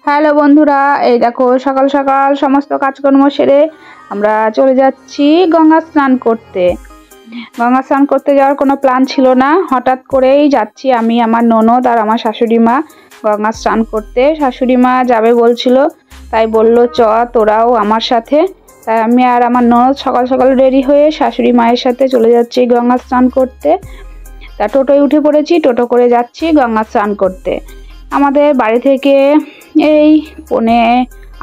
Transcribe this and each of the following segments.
Hello বন্ধুরা, এই দেখো সকাল সকাল সমস্ত কাজকর্ম সেরে আমরা চলে যাচ্ছি গঙ্গা স্নান করতে। গঙ্গা স্নান করতে যাওয়ার কোনো প্ল্যান ছিল না, হঠাৎ করেই যাচ্ছি আমি, আমার ননদ আর আমার শাশুড়ি মা গঙ্গা স্নান করতে। শাশুড়ি মা যাবে বলছিল, তাই বলল চ তোরাও আমার সাথে। তাই আমি আর আমার ননদ সকাল সকাল রেডি হয়ে শাশুড়ি মায়ের সাথে চলে যাচ্ছি গঙ্গা স্নান করতে। তা টোটোয় উঠে পড়েছি, টোটো করে যাচ্ছি গঙ্গা স্নান করতে। আমাদের বাড়ি থেকে এই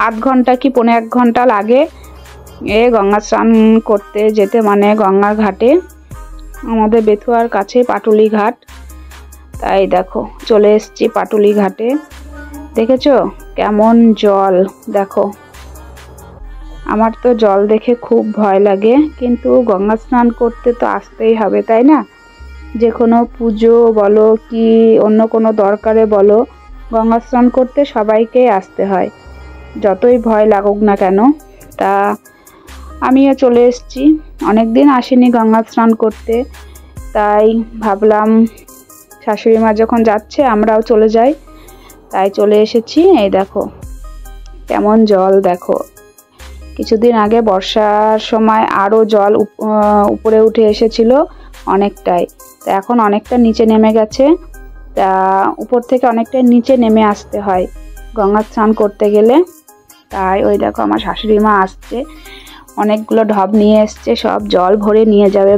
আধ ঘন্টা কি পৌনে 1 ঘন্টা লাগে গঙ্গা স্নান করতে যেতে, মানে গঙ্গার ঘাটে। আমাদের বেথুয়ার কাছে পাটুলি ঘাট। তাই দেখো চলে এসেছি পাটুলি ঘাটে। দেখেছো কেমন জল, দেখো। আমার তো জল দেখে খুব ভয় লাগে, কিন্তু গঙ্গা স্নান করতে তো আসতেই হবে, তাই না? যে কোনো পুজো বলো কি অন্য কোনো দরকারে বলো, গঙ্গা স্নান করতে সবাইকেই আসতে হয়, যতই ভয় লাগুক না কেন। তা আমিও চলে এসেছি, অনেকদিন আসিনি গঙ্গা স্নান করতে, তাই ভাবলাম শাশুড়ি মা যখন যাচ্ছে আমরাও চলে যাই, তাই চলে এসেছি। এই দেখো কেমন জল, দেখো। কিছুদিন আগে বর্ষার সময় আরও জল উপরে উঠে এসেছিল অনেকটাই, তা এখন অনেকটা নিচে নেমে গেছে। তা উপর থেকে অনেকটা নিচে নেমে আসতে হয় গঙ্গা স্নান করতে গেলে। তাই ওই দেখো আমার শাশুড়ি মা আসছে, অনেকগুলো ঢব নিয়ে এসছে, সব জল ভরে নিয়ে যাবে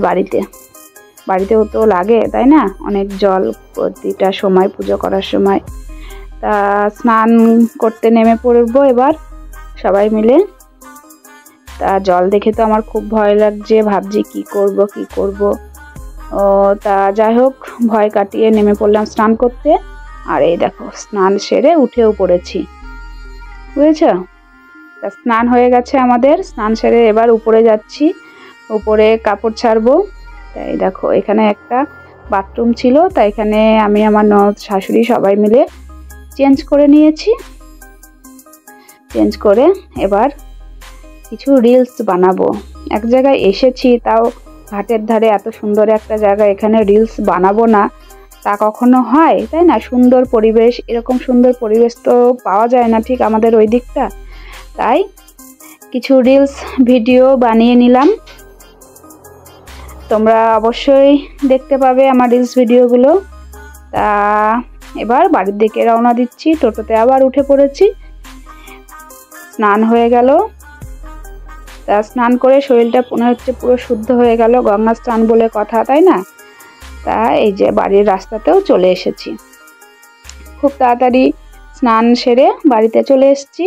বাড়িতেও তো লাগে, তাই না? অনেক জল প্রতিটা সময় পুজো করার সময়। তা স্নান করতে নেমে পড়বো এবার সবাই মিলে। তা জল দেখে তো আমার খুব ভয় লাগছে, ভাবছি কি করব। তা যাই হোক, ভয় কাটিয়ে নেমে পড়লাম স্নান করতে। আর এই দেখো স্নান সেরে উঠেও পড়েছি, বুঝেছ? তা স্নান হয়ে গেছে আমাদের, স্নান সেরে এবার উপরে যাচ্ছি, উপরে কাপড় ছাড়বো। তাই দেখো এখানে একটা বাথরুম ছিল, তাই এখানে আমি আমার ননদ শাশুড়ি সবাই মিলে চেঞ্জ করে নিয়েছি। চেঞ্জ করে এবার কিছু রিলস বানাবো। এক জায়গায় এসেছি, তাও ঘাটের ধারে এত সুন্দর একটা জায়গা, এখানে রিলস বানাবো না তা কখনো হয়, তাই না? সুন্দর পরিবেশ, এরকম সুন্দর পরিবেশ তো পাওয়া যায় না ঠিক আমাদের ওই দিকটা। তাই কিছু রিলস ভিডিও বানিয়ে নিলাম, তোমরা অবশ্যই দেখতে পাবে আমার রিলস ভিডিওগুলো। তা এবার বাড়ির দিকে রওনা দিচ্ছি, টোটোতে আবার উঠে পড়েছি। স্নান হয়ে গেল, তা স্নান করে শরীরটা মনে হচ্ছে পুরো শুদ্ধ হয়ে গেল, গঙ্গা স্নান বলে কথা, তাই না? তা এই যে বাড়ির রাস্তাতেও চলে এসেছি, খুব তাড়াতাড়ি স্নান সেরে বাড়িতে চলে এসেছি,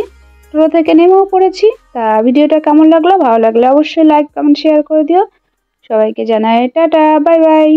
টোটো থেকে নেমেও পড়েছি। তা ভিডিওটা কেমন লাগলো, ভালো লাগলে অবশ্যই লাইক কমেন্ট শেয়ার করে দিও। সবাইকে জানাই টাটা, বাই বাই।